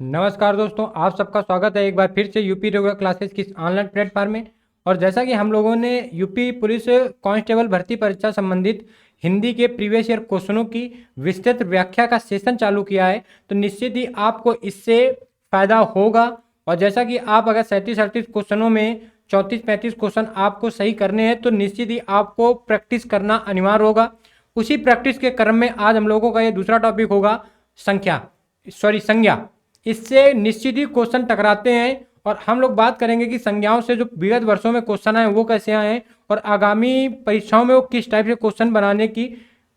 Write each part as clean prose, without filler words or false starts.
नमस्कार दोस्तों, आप सबका स्वागत है एक बार फिर से यूपी रेगुलर क्लासेस की ऑनलाइन प्लेटफॉर्म में। और जैसा कि हम लोगों ने यूपी पुलिस कांस्टेबल भर्ती परीक्षा संबंधित हिंदी के प्रीवियस ईयर क्वेश्चनों की विस्तृत व्याख्या का सेशन चालू किया है, तो निश्चित ही आपको इससे फायदा होगा। और जैसा कि आप अगर 37-38 क्वेश्चनों में 34-35 क्वेश्चन आपको सही करने हैं, तो निश्चित ही आपको प्रैक्टिस करना अनिवार्य होगा। उसी प्रैक्टिस के क्रम में आज हम लोगों का ये दूसरा टॉपिक होगा संज्ञा। इससे निश्चित ही क्वेश्चन टकराते हैं और हम लोग बात करेंगे कि संज्ञाओं से जो विगत वर्षों में क्वेश्चन आए वो कैसे आए हैं और आगामी परीक्षाओं में वो किस टाइप से क्वेश्चन बनाने की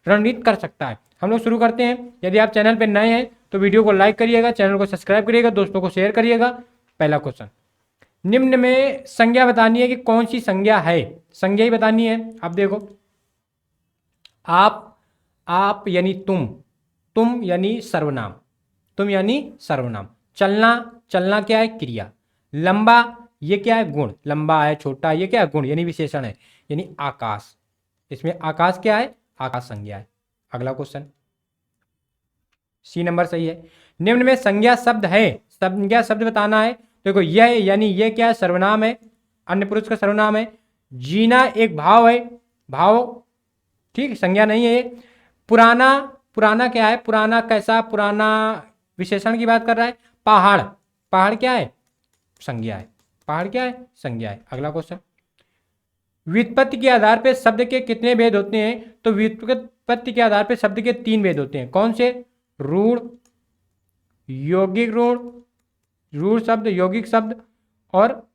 रणनीति कर सकता है। हम लोग शुरू करते हैं। यदि आप चैनल पर नए हैं तो वीडियो को लाइक करिएगा, चैनल को सब्सक्राइब करिएगा, दोस्तों को शेयर करिएगा। पहला क्वेश्चन, निम्न में संज्ञा बतानी है कि कौन सी संज्ञा है। संज्ञा ही बतानी है। अब देखो, आप यानी तुम यानी सर्वनाम, तुम यानी सर्वनाम। चलना क्या है? क्रिया। लंबा, ये क्या है? गुण। लंबा है, छोटा, ये क्या है? गुण यानी विशेषण है। यानी आकाश, इसमें आकाश क्या है? आकाश संज्ञा है। अगला क्वेश्चन, सी नंबर सही है। निम्न में संज्ञा शब्द है, संज्ञा शब्द बताना है। देखो, यह यानी ये क्या है? सर्वनाम है, अन्य पुरुष का सर्वनाम है। जीना एक भाव है, भाव, ठीक, संज्ञा नहीं है। पुराना क्या है? पुराना कैसा? पुराना विशेषण की बात कर रहा है। पहाड़ क्या है? संज्ञा है। पहाड़ क्या है? संज्ञा है। अगला क्वेश्चन, व्युत्पत्ति के आधार पर शब्द के कितने भेद होते हैं? तो व्युत्पत्ति के आधार पर शब्द के 3 भेद होते हैं। कौन से? रूढ़, यौगिक रूढ़, रूढ़ शब्द, यौगिक शब्द और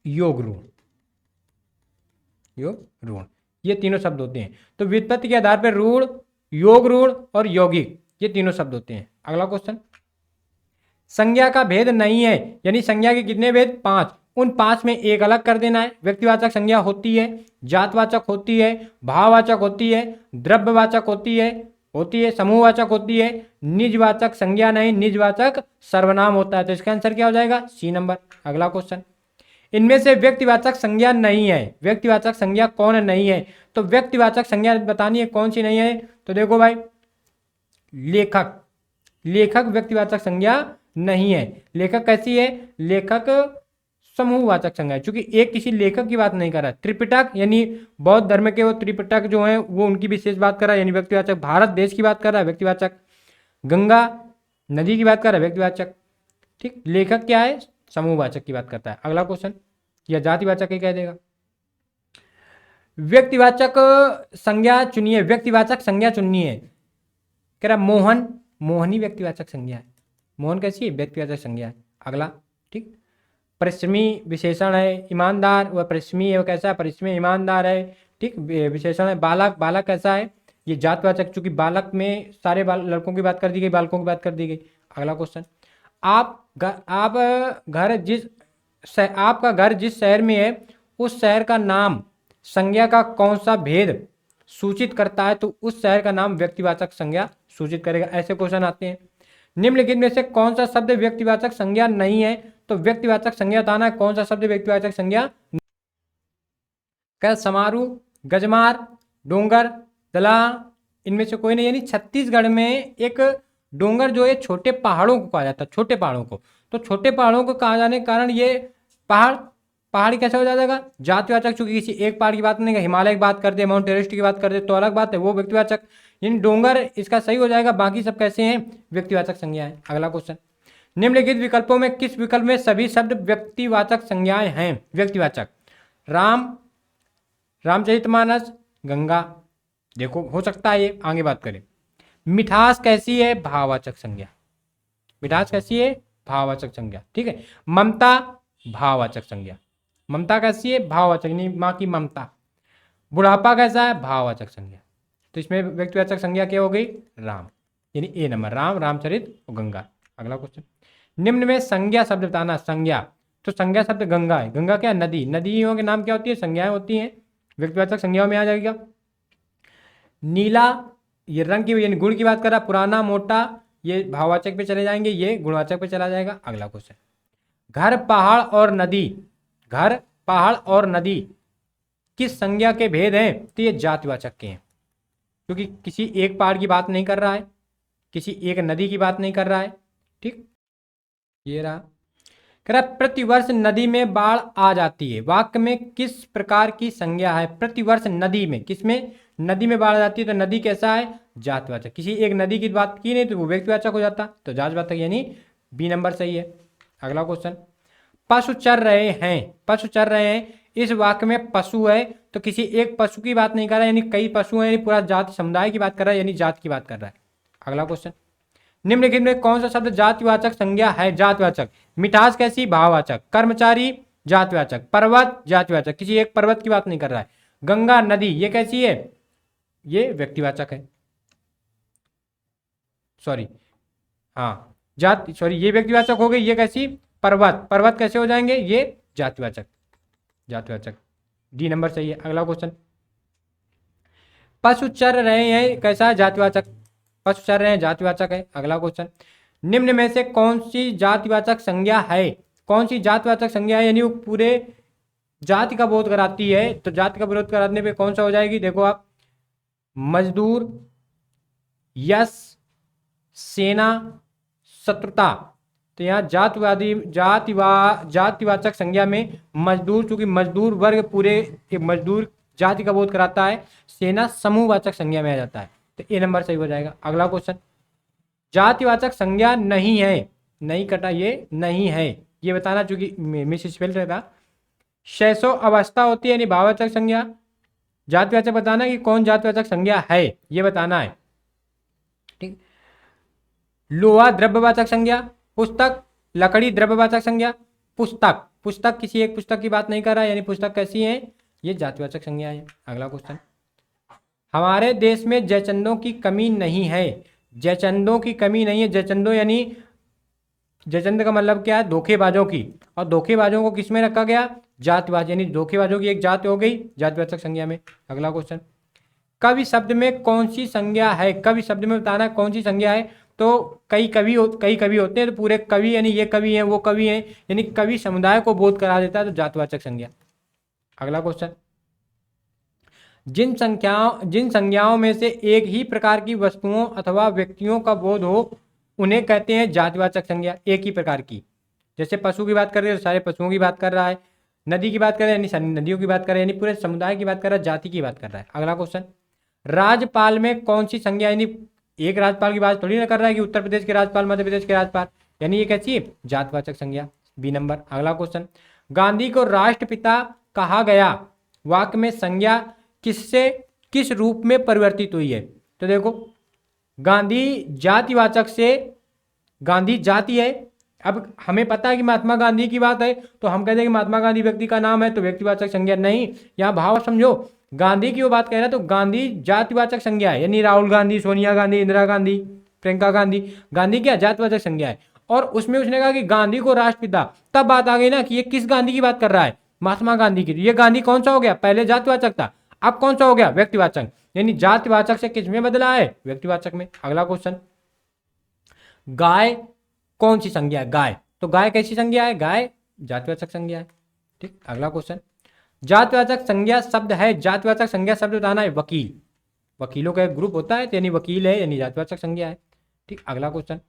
योग रूढ़, ये तीनों शब्द होते हैं। तो व्युत्पत्ति के आधार पर रूढ़, योग रूढ़ और यौगिक, ये तीनों शब्द होते हैं। अगला क्वेश्चन, संज्ञा का भेद नहीं है, यानी संज्ञा के कितने भेद? 5। उन 5 में एक अलग कर देना है। व्यक्तिवाचक संज्ञा होती है, जातवाचक होती है, भाववाचक होती है, द्रव्यवाचक होती है, समूहवाचक होती है। निजवाचक संज्ञा नहीं, निजवाचक सर्वनाम होता है। तो इसका आंसर क्या हो जाएगा? C number. अगला क्वेश्चन, इनमें से व्यक्तिवाचक संज्ञा नहीं है। व्यक्तिवाचक संज्ञा कौन नहीं है? तो व्यक्तिवाचक संज्ञा बतानी है, कौन सी नहीं है? तो देखो भाई, लेखक व्यक्तिवाचक संज्ञा नहीं है। लेखक कैसी है? लेखक समूहवाचक संज्ञा है, क्योंकि एक किसी लेखक की बात नहीं कर रहा है। त्रिपिटक यानी बौद्ध धर्म के वो त्रिपिटक जो है वो उनकी विशेष बात कर रहा है, यानी व्यक्तिवाचक। भारत देश की बात कर रहा है, व्यक्तिवाचक। गंगा नदी की बात कर रहा है, व्यक्तिवाचक। ठीक, लेखक क्या है? समूहवाचक की बात करता है। अगला क्वेश्चन, या जातिवाचक ही कह देगा। व्यक्तिवाचक संज्ञा चुनिए, व्यक्तिवाचक संज्ञा चुननी है। कह रहा मोहन, मोहनी व्यक्तिवाचक संज्ञा है। मोहन कैसी है? व्यक्तिवाचक संज्ञा है। अगला, ठीक, परिश्रमी विशेषण है। ईमानदार, वह परिश्रमी है, वह कैसा है? परिश्रमी ईमानदार है। ठीक, विशेषण है। बालक, बालक कैसा है? ये जातवाचक, चूंकि बालक में सारे लड़कों की बात कर दी गई, बालकों की बात कर दी गई। अगला क्वेश्चन, आपका घर जिस शहर में है उस शहर का नाम संज्ञा का कौन सा भेद सूचित करता है? तो उस शहर का नाम व्यक्तिवाचक संज्ञा सूचित करेगा। ऐसे क्वेश्चन आते हैं। निम्नलिखित में से कौन सा शब्द व्यक्तिवाचक संज्ञा नहीं है? तो व्यक्तिवाचक संज्ञा बताना है, कौन सा शब्द व्यक्तिवाचक संज्ञा? क्या? समारोह, गजमार, डोंगर, दला, इनमें से कोई नहीं। यानी छत्तीसगढ़ में एक डोंगर जो है छोटे पहाड़ों को कहा जाता है, छोटे पहाड़ों को। तो छोटे पहाड़ों को कहा जाने के कारण ये पहाड़ी कैसे हो जाएगा? जातिवाचक, चूंकि किसी एक पहाड़ की बात नहीं है। हिमालय की बात करते हैं, माउंट एवरेस्ट की बात करते हैं तो अलग बात है, वो व्यक्तिवाचक। यानी डोंगर इसका सही हो जाएगा, बाकी सब कैसे हैं? व्यक्तिवाचक संज्ञा है। अगला क्वेश्चन, निम्नलिखित विकल्पों में किस विकल्प में सभी शब्द व्यक्तिवाचक संज्ञाएं हैं? व्यक्तिवाचक, रामचरितमानस, गंगा। देखो, हो सकता है ये, आगे बात करें। मिठास कैसी है? भाववाचक संज्ञा। मिठास कैसी है? भाववाचक संज्ञा। ठीक है। ममता, भाववाचक संज्ञा। ममता कैसी है? भाववाचक, नहीं, माँ की ममता। बुढ़ापा कैसा है? भाववाचक संज्ञा। तो इसमें व्यक्तिवाचक संज्ञा क्या हो गई? राम, यानी ए नंबर, राम, रामचरित और गंगा। अगला क्वेश्चन, निम्न में संज्ञा शब्द बताना। संज्ञा, तो संज्ञा शब्द गंगा है। गंगा क्या? नदी। नदियों के नाम क्या होती है? संज्ञाएं होती हैं, व्यक्तिवाचक संज्ञाओं में आ जाएगा। नीला, ये रंग की यानी गुण की बात कर रहा। पुराना, मोटा, ये भाववाचक पे चले जाएंगे, ये गुणवाचक पे चला जाएगा। अगला क्वेश्चन, घर, पहाड़ और नदी। घर, पहाड़ और नदी किस संज्ञा के भेद हैं? तो ये जातिवाचक के हैं, क्योंकि किसी एक पहाड़ की बात नहीं कर रहा है, किसी एक नदी की बात नहीं कर रहा है। ठीक, ये रहा। कह रहा प्रतिवर्ष नदी में बाढ़ आ जाती है, वाक्य में किस प्रकार की संज्ञा है? प्रतिवर्ष नदी में, किसमें? नदी में बाढ़ आ जाती है, तो नदी कैसा है? जातिवाचक। किसी एक नदी की बात की नहीं तो वो व्यक्तिवाचक हो जाता, तो जातिवाचक यानी बी नंबर सही है। अगला क्वेश्चन, पशु चर रहे हैं, पशु चर रहे हैं, इस वाक्य में पशु है तो किसी एक पशु की बात नहीं कर रहा है, यानी कई पशु हैं, यानी पूरा जाति समुदाय की बात कर रहा है, यानी जात की बात कर रहा है। अगला क्वेश्चन, निम्नलिखित में कौन सा शब्द जातिवाचक संज्ञा है? जातिवाचक। मिठास कैसी? भाववाचक। कर्मचारी जातिवाचक। पर्वत जातिवाचक, किसी एक पर्वत की बात नहीं कर रहा है। गंगा नदी ये कैसी है? ये व्यक्तिवाचक है, सॉरी, हाँ जाति, सॉरी ये व्यक्तिवाचक हो गई, ये कैसी? पर्वत, पर्वत कैसे हो जाएंगे? ये जातिवाचक, जातिवाचक, डी नंबर सही है। अगला क्वेश्चन, पशु चर रहे हैं कैसा है? जातिवाचक, पशु चर रहे हैं जातिवाचक है। अगला क्वेश्चन, निम्न में से कौन सी जातिवाचक संज्ञा है? कौन सी जातिवाचक संज्ञा है, यानी वो पूरे जाति का बोध कराती है, तो जाति का विरोध कराने पे कौन सा हो जाएगी? देखो आप, मजदूर, यश, सेना, शत्रुता। तो यहाँ जातिवाचक संज्ञा में मजदूर, चूंकि मजदूर वर्ग पूरे मजदूर जाति का बोध कराता है, सेना समूहवाचक संज्ञा में आ जाता है, तो ए नंबर सही हो जाएगा। अगला क्वेश्चन, जातिवाचक संज्ञा नहीं है, नहीं कटा, ये नहीं है ये बताना, चूंकि मिस स्पेल रहता। शैशव अवस्था होती है यानी भाववाचक संज्ञा, जातिवाचक बताना कि कौन जातिवाचक संज्ञा है, ये बताना है। ठीक, लोहा द्रव्यवाचक संज्ञा, पुस्तक, लकड़ी द्रव्यवाचक संज्ञा, पुस्तक, पुस्तक किसी एक पुस्तक की बात नहीं कर रहा है, यानी पुस्तक कैसी है? ये जातिवाचक संज्ञा है। अगला क्वेश्चन, हमारे देश में जयचंदों की कमी नहीं है, जयचंदों की कमी नहीं है, जयचंदों यानी जयचंद का मतलब क्या है? धोखेबाजों की, और धोखेबाजों को किसमें रखा गया? जातिवाचक, यानी धोखेबाजों की एक जाति हो गई जातिवाचक संज्ञा में। अगला क्वेश्चन, कवि शब्द में कौन सी संज्ञा है? कवि शब्द में बताना है कौन सी संज्ञा है। तो कई कवि होते हैं, तो पूरे कवि यानी ये कवि हैं वो कवि हैं, यानी कवि समुदाय को बोध करा देता है, तो जातिवाचक संज्ञा। अगला क्वेश्चन, जिन संज्ञाओं में से एक ही प्रकार की वस्तुओं अथवा व्यक्तियों का बोध हो उन्हें कहते हैं जातिवाचक संज्ञा, एक ही प्रकार की। जैसे पशु की बात कर रहे हैं तो सारे पशुओं की बात कर रहा है, नदी की बात कर रहे हैं यानी नदियों की बात कर रहे हैं, यानी पूरे समुदाय की बात कर रहा है, जाति की बात कर रहा है। अगला क्वेश्चन, राज्यपाल में कौन सी संज्ञा, यानी एक राज्यपाल की बात थोड़ी ना कर रहा है कि उत्तर प्रदेश के राज्यपाल, मध्य प्रदेश के राज्यपाल, यानी ये कैसी है? जातिवाचक संज्ञा, बी नंबर। अगला क्वेश्चन, गांधी को राष्ट्रपिता कहा गया, वाक्य में संज्ञा किससे किस रूप में परिवर्तित हुई है? तो देखो, गांधी जातिवाचक से, गांधी जाति है, अब हमें पता है कि महात्मा गांधी की बात है तो हम कहते हैं कि महात्मा गांधी व्यक्ति का नाम है, तो व्यक्तिवाचक संज्ञा नहीं, यहाँ भाव समझो, गांधी की वो बात कह रहा है तो गांधी जातिवाचक संज्ञा है, यानी राहुल गांधी, सोनिया गांधी, इंदिरा गांधी, प्रियंका गांधी, गांधी क्या? जातिवाचक संज्ञा है। और उसमें उसने कहा कि गांधी को राष्ट्रपिता, तब बात आ गई ना कि ये किस गांधी की बात कर रहा है? महात्मा गांधी की। ये गांधी कौन सा हो गया? पहले जातिवाचक था, अब कौन सा हो गया? व्यक्तिवाचक, यानी जातिवाचक से किस में बदला है? व्यक्तिवाचक में। अगला क्वेश्चन, गाय कौन सी संज्ञा है? गाय, तो गाय कैसी संज्ञा है? गाय जातिवाचक संज्ञा है। ठीक, अगला क्वेश्चन, जातिवाचक संज्ञा शब्द है, जातिवाचक संज्ञा शब्द बताना है। वकील, वकीलों का एक ग्रुप होता है, यानी वकील है, यानी जातिवाचक संज्ञा है। ठीक, अगला क्वेश्चन,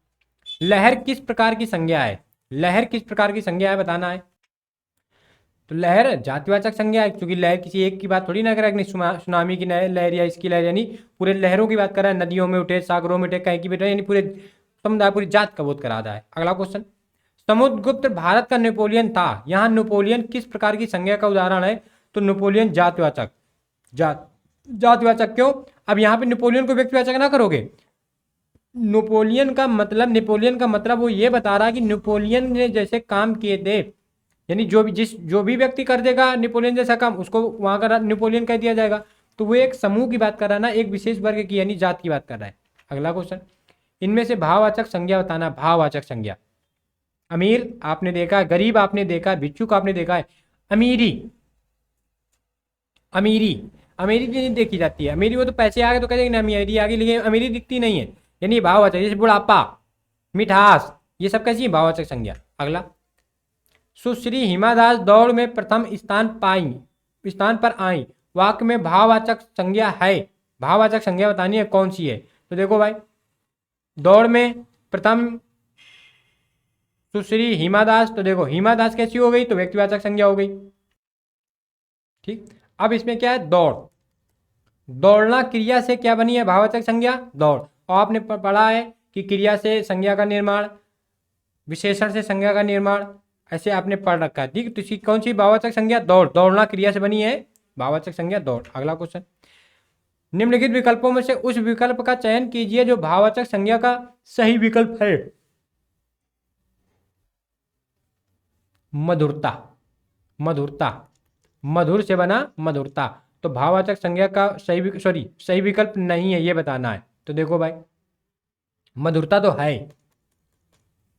लहर किस प्रकार की संज्ञा है? लहर किस प्रकार की संज्ञा है बताना है। तो लहर जातिवाचक संज्ञा है, क्योंकि लहर किसी एक की बात थोड़ी ना कर रहा है, सुनामी की लहर या इसकी लहर, यानी पूरे लहरों की बात कर रहा है, नदियों में उठे, सागरों में उठे, कहीं की भी उठे, यानी पूरे समुदाय, पूरी जात का बोध करा रहा है। अगला क्वेश्चन, समुद्रगुप्त भारत का नेपोलियन था, यहाँ नेपोलियन किस प्रकार की संज्ञा का उदाहरण है? तो नेपोलियन जातिवाचक, जातिवाचक क्यों? अब यहाँ पे नेपोलियन को व्यक्तिवाचक ना करोगे, नेपोलियन का मतलब वो ये बता रहा है कि नेपोलियन ने जैसे काम किए थे, यानी जो भी व्यक्ति कर देगा नेपोलियन जैसा काम, उसको वहां का नेपोलियन कह दिया जाएगा। तो वो एक समूह की बात कर रहा है ना, एक विशेष वर्ग की, यानी जात की बात कर रहा है। अगला क्वेश्चन, इनमें से भाववाचक संज्ञा बताना। भाववाचक संज्ञा, अमीर आपने देखा है, गरीब आपने देखा है, भिक्षुक आपने देखा है, अमीरी, अमीरी अमीरी नहीं देखी जाती है। अमीरी वो तो पैसे आ गए तो कहेंगे ना अमीरी आ गई, लेकिन अमीरी दिखती नहीं है, यानी भाववाचक। जैसे बुढ़ापा, मिठास, ये सब कैसी है? भाववाचक संज्ञा। अगला, सुश्री हिमा दास दौड़ में प्रथम स्थान पर आई, वाक्य में भाववाचक संज्ञा है, भाववाचक संज्ञा बतानी है, कौन सी है? तो देखो भाई, दौड़ में प्रथम सुश्री हिमा दास, तो देखो हिमा दास कैसी हो गई, तो व्यक्तिवाचक संज्ञा हो गई। ठीक, अब इसमें क्या है, दौड़। दौड़ना क्रिया से क्या बनी है, भाववाचक संज्ञा दौड़। और आपने पढ़ा है कि क्रिया से संज्ञा का निर्माण, विशेषण से संज्ञा का निर्माण, ऐसे आपने पढ़ रखा है। ठीक, तो इसकी कौन सी भाववाचक संज्ञा, दौड़। दौड़ना क्रिया से बनी है, भाववाचक संज्ञा दौड़। अगला क्वेश्चन, निम्नलिखित विकल्पों में से उस विकल्प का चयन कीजिए जो भाववाचक संज्ञा का सही विकल्प है। मधुरता, मधुरता, मधुर से बना मधुरता, तो भाववाचक संज्ञा का सही विकल्प नहीं है, ये बताना है। तो देखो भाई, मधुरता तो है।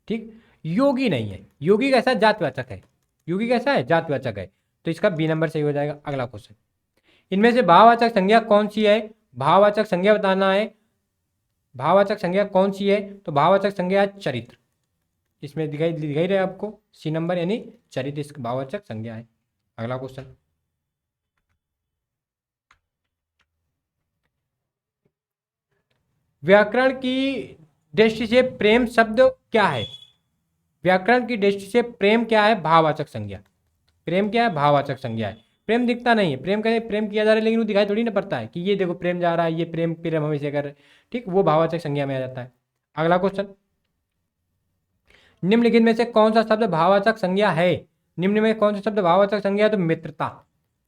ठीक, योगी नहीं है, योगी कैसा, जातवाचक है। योगी कैसा है, जातवाचक है, तो इसका बी नंबर सही हो जाएगा। अगला क्वेश्चन, इनमें से भाववाचक संज्ञा कौन सी है, भाववाचक संज्ञा बताना है। भाववाचक संज्ञा कौन सी है, तो भाववाचक संज्ञा है चरित्र। इसमें दिखाई रहे आपको सी नंबर, यानी चरित्र इसकी भाववाचक संज्ञा है। अगला क्वेश्चन, व्याकरण की दृष्टि से प्रेम शब्द क्या है। व्याकरण की दृष्टि से प्रेम क्या है, भाववाचक संज्ञा। प्रेम क्या है, भाववाचक संज्ञा है। प्रेम दिखता नहीं है, प्रेम कैसे, प्रेम किया जा रहा है लेकिन वो दिखाई थोड़ी ना पड़ता है कि ये देखो प्रेम जा रहा है, ये प्रेम प्रेम हम इसे कर रहे हैं। ठीक, वो भाववाचक संज्ञा में आ जाता है। अगला क्वेश्चन, निम्नलिखित में से कौन सा शब्द भाववाचक संज्ञा है। निम्न में कौन सा शब्द भाववाचक संज्ञा है, तो मित्रता।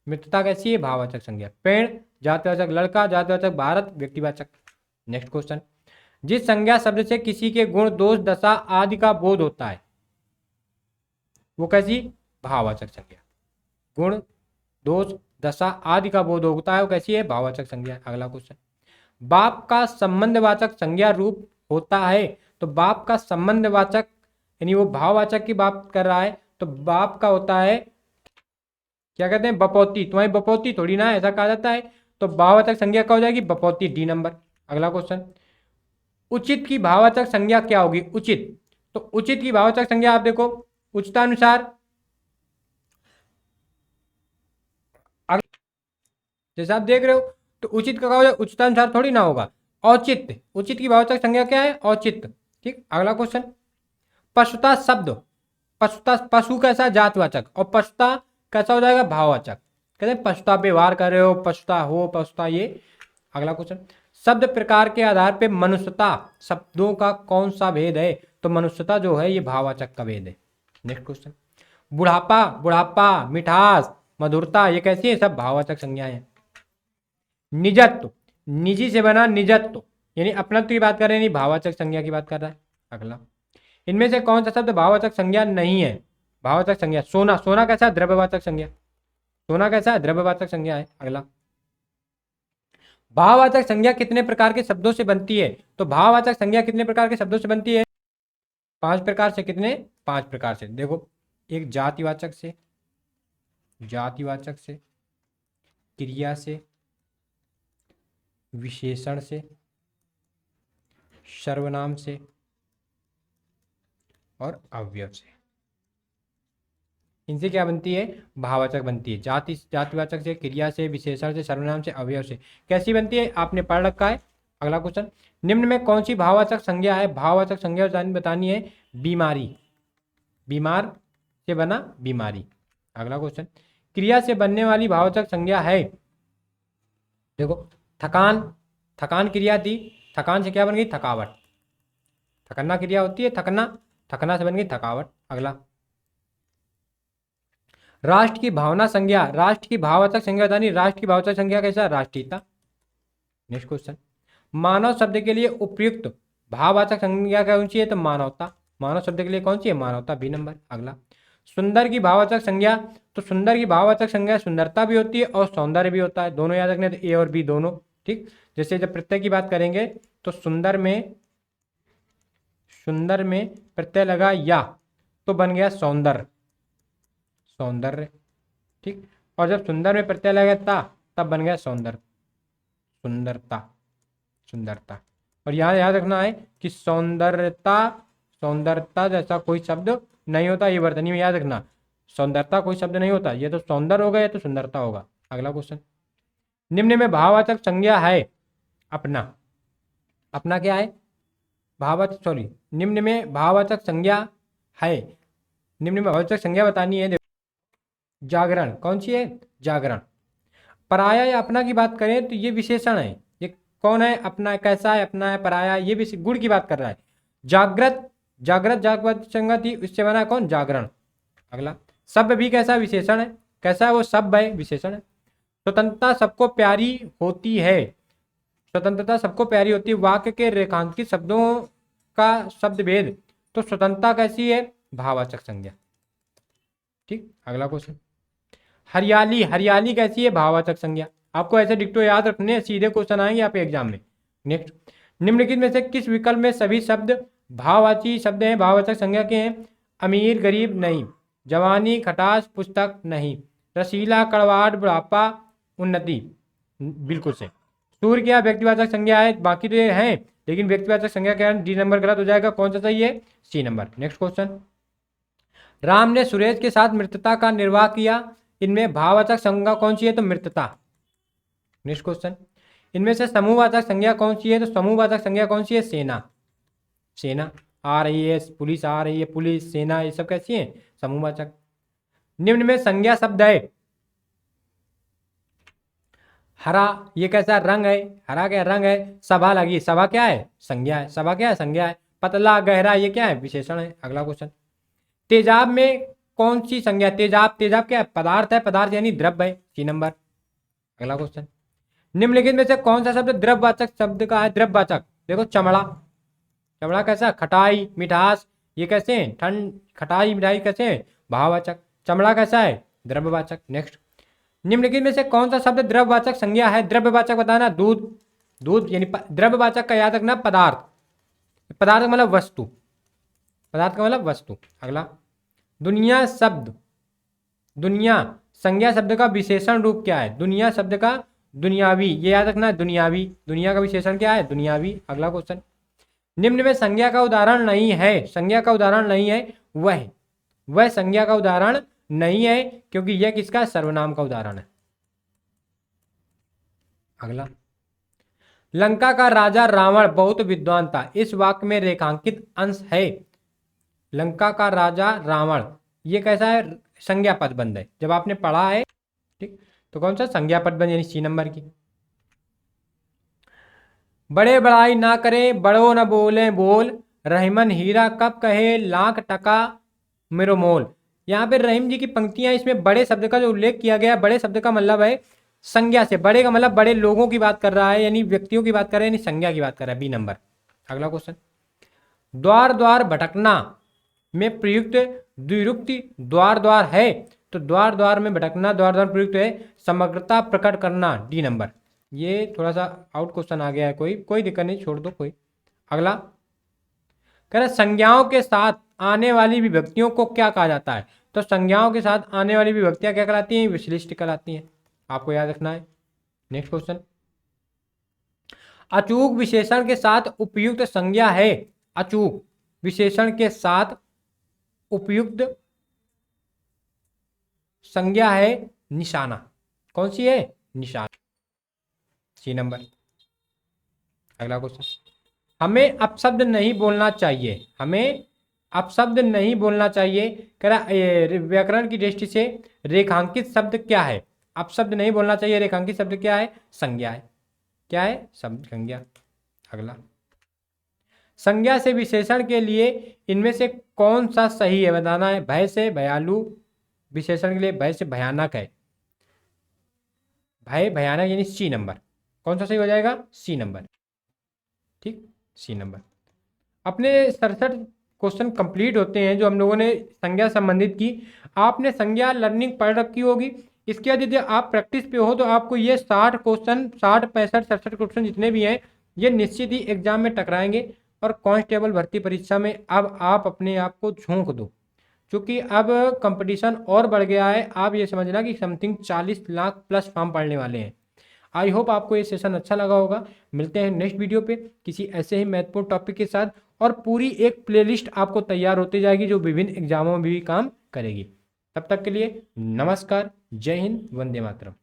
मित्रता कैसी है, भाववाचक संज्ञा। पेड़, जातिवाचक लड़का, जातिवाचक भारत, व्यक्तिवाचक। नेक्स्ट क्वेश्चन, जिस संज्ञा शब्द से किसी के गुण, दोष, दशा आदि का बोध होता है वो कैसी, भाववाचक संज्ञा। गुण, दोष, दशा आदि का बोध होता है वो कैसी है, भाववाचक संज्ञा। अगला क्वेश्चन, बाप का संबंधवाचक संज्ञा रूप होता है, तो बाप का संबंधवाचक यानी वो भाववाचक की बात कर रहा है, तो बाप का होता है क्या कहते हैं, बपौती। तुम्हारी बपौती थोड़ी ना, ऐसा कहा जाता है, तो भाववाचक संज्ञा क्या हो जाएगी, बपौती, डी नंबर। अगला क्वेश्चन, उचित की भाववाचक संज्ञा क्या होगी, उचित। तो उचित की भाववाचक संज्ञा आप देखो, उचितानुसार, जैसे आप देख रहे हो, तो उचित का क्या हो जाए, उचितानुसार थोड़ी ना होगा, औचित्य। उचित की भाववाचक संज्ञा क्या है, औचित्य। ठीक, अगला क्वेश्चन, पशुता शब्द, पशुता, पशु कैसा, जातवाचक, और पशुता कैसा हो जाएगा, भाववाचक। कहते हैं पशुता व्यवहार कर रहे हो, पशुता हो, पशुता ये। अगला क्वेश्चन, शब्द प्रकार के आधार पे मनुष्यता शब्दों का कौन सा भेद है, तो मनुष्यता जो है ये भाववाचक का भेद है। नेक्स्ट क्वेश्चन, बुढ़ापा, बुढ़ापा, मिठास, मधुरता, ये कैसी है, सब भाववाचक संज्ञाएं हैं। निजत्व, निजी से बना निजत्व, यानी अपनत्व की बात कर रहे हैं, भाववाचक संज्ञा की बात कर रहा है। अगला, इनमें से कौन सा शब्द भाववाचक संज्ञा नहीं है, भाववाचक संज्ञा। सोना, सोना कैसा है, द्रव्यवाचक संज्ञा। सोना कैसा है, द्रव्यवाचक संज्ञा है। अगला, भाववाचक संज्ञा कितने प्रकार के शब्दों से बनती है, तो भाववाचक संज्ञा कितने प्रकार के शब्दों से बनती है, 5 प्रकार से। कितने, 5 प्रकार से। देखो, एक जातिवाचक से, जातिवाचक से, क्रिया से, विशेषण से, सर्वनाम से और अवयव से। इनसे क्या बनती है, भाववाचक बनती है। जातिवाचक से, क्रिया से, विशेषण से, सर्वनाम से, अवयव से। कैसी बनती है, आपने पढ़ रखा है। अगला क्वेश्चन, निम्न में कौन सी भाववाचक संज्ञा है, भाववाचक संज्ञा बतानी है, बीमारी, बीमार से बना बीमारी। अगला क्वेश्चन, क्रिया से बनने वाली भाववाचक संज्ञा है, देखो थकान, थकान क्रिया थी, थकान से क्या बन गई, थकावट। थकना क्रिया होती है, थकना, थकना से बन गई थकावट। अगला, राष्ट्र की भावना संज्ञा, राष्ट्र की भाववाचक संज्ञा बतानी, राष्ट्र की भाववाचक संज्ञा कैसा, राष्ट्रीयता। नेक्स्ट क्वेश्चन, मानव शब्द के लिए उपयुक्त भाववाचक संज्ञा कौन सी है, तो मानवता। मानव शब्द के लिए कौन सी है, मानवता, बी नंबर। अगला, सुंदर की भाववाचक संज्ञा, तो सुंदर की भाववाचक संज्ञा सुंदरता भी होती है और सौंदर्य भी होता है, दोनों याद रखने, तो ए और बी दोनों। ठीक, जैसे जब प्रत्यय की बात करेंगे तो सुंदर में, सुंदर में प्रत्यय लगा या, तो बन गया सौंदर्य, सौंदर्य। ठीक, और जब सुंदर में प्रत्यय लगा ता, तब बन गया सौंदर्य, सुंदरता, सुंदरता। और यहाँ याद रखना है कि सौंदर्यता, सौंदर्यता जैसा कोई शब्द नहीं होता, ये वर्तनी में याद रखना, सौंदर्यता कोई शब्द नहीं होता, ये तो सौंदर्य होगा या तो सुंदरता होगा। अगला क्वेश्चन, निम्न में भाववाचक संज्ञा है अपना, अपना क्या है, भाववाचक, सॉरी, निम्न में भाववाचक संज्ञा है। निम्न में भाववाचक संज्ञा बतानी है। जागरण कौन सी है? जागरण। पराया या अपना की बात करें तो ये विशेषण है। ये कौन है? अपना। कैसा है? अपना है, पराया। ये भी गुण की बात कर रहा है। जागृत, जागृत जागृत संज्ञा थी, उससे बना कौन? जागरण। अगला सभ्य भी कैसा? विशेषण है। कैसा है वो? सभ्य है, विशेषण है। स्वतंत्रता सबको प्यारी होती है। स्वतंत्रता सबको प्यारी होती है। वाक्य के रेखांकित शब्दों का शब्द भेद। तो स्वतंत्रता कैसी है? भाववाचक संज्ञा। ठीक, अगला क्वेश्चन। हरियाली, हरियाली कैसी है? भाववाचक संज्ञा। आपको ऐसे डिक्टो याद रखने हैं, सीधे क्वेश्चन आएंगे आप एग्जाम में। नेक्स्ट, निम्नलिखित में से किस विकल्प में सभी शब्द भाववाची शब्द हैं, भाववाचक संज्ञा के हैं? अमीर, गरीब नहीं। जवानी, खटास, पुस्तक नहीं। रसीला, कड़वाहट, बुढ़ापा, उन्नति बिल्कुल से। सूर्य क्या व्यक्तिवाचक संज्ञा है? बाकी तो ये है, लेकिन व्यक्तिवाचक संज्ञा क्या है? डी नंबर गलत हो जाएगा। कौन सा सही है? C number. Next question. Ram ने सुरेश के साथ मित्रता का निर्वाह किया। इनमें भाववाचक संज्ञा कौन सी है? तो मित्रता। Next question. इनमें से समूहवाचक संज्ञा कौन सी है? तो समूहवाचक संज्ञा कौन सी है? सेना। सेना आ रही है, पुलिस आ रही है, पुलिस, सेना, ये सब कैसी है? समूहवाचक। निम्न में संज्ञा शब्द है। हरा, ये कैसा रंग है? हरा क्या रंग है? सभा लगी, सभा क्या है? संज्ञा है। सभा क्या है? संज्ञा है। पतला, गहरा, ये क्या है? विशेषण है। अगला क्वेश्चन। तेजाब में कौन सी संज्ञा? तेजाब, तेजाब क्या है? पदार्थ है। पदार्थ यानी द्रव्य है। C number. अगला क्वेश्चन। निम्नलिखित में से कौन सा शब्द द्रव्यवाचक शब्द का है? द्रव्यवाचक। देखो, चमड़ा। चमड़ा कैसा? खटाई, मिठास, ये कैसे हैं? ठंड, खटाई, मिठाई कैसे हैं? भाववाचक। चमड़ा कैसा है? द्रव्यवाचक। नेक्स्ट। निम्नलिखित में से कौन सा शब्द द्रव्यवाचक संज्ञा है? द्रव्यवाचक बताना। दूध, दूध यानी द्रव्यवाचक का याद रखना पदार्थ। पदार्थ का मतलब वस्तु। पदार्थ का मतलब वस्तु। अगला। दुनिया शब्द, दुनिया संज्ञा शब्द का विशेषण रूप क्या है? दुनिया शब्द का दुनियावी, ये याद रखना है। दुनियावी, दुनिया का विशेषण क्या है? दुनियावी। अगला क्वेश्चन। निम्न में संज्ञा का उदाहरण नहीं है। संज्ञा का उदाहरण नहीं है। वह संज्ञा का उदाहरण नहीं है, क्योंकि यह किसका? सर्वनाम का उदाहरण है। अगला। लंका का राजा रावण बहुत विद्वान था। इस वाक्य में रेखांकित अंश है। लंका का राजा रावण, ये कैसा है? संज्ञा पदबंध है। जब आपने पढ़ा है, ठीक, तो कौन सा? संज्ञा पदबंध, यानी सी नंबर की। बड़े बड़ाई ना करें, बड़ो न बोले बोल, रहीमन हीरा कब कहे लाख टका मेरो मोल। यहाँ पे रहीम जी की पंक्तियां, इसमें बड़े शब्द का जो उल्लेख किया गया है, बड़े शब्द का मतलब है संज्ञा से। बड़े का मतलब बड़े लोगों की बात कर रहा है, यानी व्यक्तियों की बात कर रहा है, यानी संज्ञा की बात कर रहा है। B number. अगला क्वेश्चन। द्वार द्वार भटकना में प्रयुक्त द्विरुक्ति द्वार द्वार है। तो द्वार द्वार में भटकना, द्वार द्वार प्रयुक्त है। समग्रता प्रकट करना, डी नंबर। ये थोड़ा सा आउट क्वेश्चन आ गया है, कोई दिक्कत नहीं, छोड़ दो कोई। अगला कह रहे संज्ञाओं के साथ आने वाली विभक्तियों को क्या कहा जाता है? तो संज्ञाओं के साथ आने वाली विभक्तियां क्या कहलाती हैं? विश्लिष्ट कहलाती हैं। आपको याद रखना है। Next question. अचूक विशेषण के साथ उपयुक्त संज्ञा है। अचूक विशेषण के साथ उपयुक्त संज्ञा है निशाना। कौन सी है? निशाना। C number. अगला क्वेश्चन। हमें अपशब्द नहीं बोलना चाहिए। हमें अपशब्द नहीं बोलना चाहिए। कह रहा व्याकरण की दृष्टि से रेखांकित शब्द क्या है? अपशब्द नहीं बोलना चाहिए। रेखांकित शब्द क्या है? संज्ञा है। क्या है? शब्द संज्ञा। अगला। संज्ञा से विशेषण के लिए इनमें से कौन सा सही है? बताना है। भय से भयालु, विशेषण के लिए भय से भयानक है। भय भयानक यानी सी नंबर। कौन सा सही हो जाएगा? C number. ठीक, सी नंबर। अपने 67 क्वेश्चन कंप्लीट होते हैं जो हम लोगों ने संज्ञा संबंधित की। आपने संज्ञा लर्निंग पढ़ रखी होगी। इसके बाद यदि आप प्रैक्टिस पे हो तो आपको ये 60 क्वेश्चन, 60, 65, 67 क्वेश्चन जितने भी हैं, ये निश्चित ही एग्जाम में टकराएंगे। और कांस्टेबल भर्ती परीक्षा में अब आप अपने आप को झोंक दो, क्योंकि अब कंपटीशन और बढ़ गया है। आप ये समझना कि समथिंग 40 लाख प्लस फॉर्म पढ़ने वाले हैं। आई होप आपको ये सेशन अच्छा लगा होगा। मिलते हैं नेक्स्ट वीडियो पे किसी ऐसे ही महत्वपूर्ण टॉपिक के साथ, और पूरी एक प्लेलिस्ट आपको तैयार होती जाएगी जो विभिन्न एग्जामों में भी काम करेगी। तब तक के लिए नमस्कार, जय हिंद, वंदे मातरम।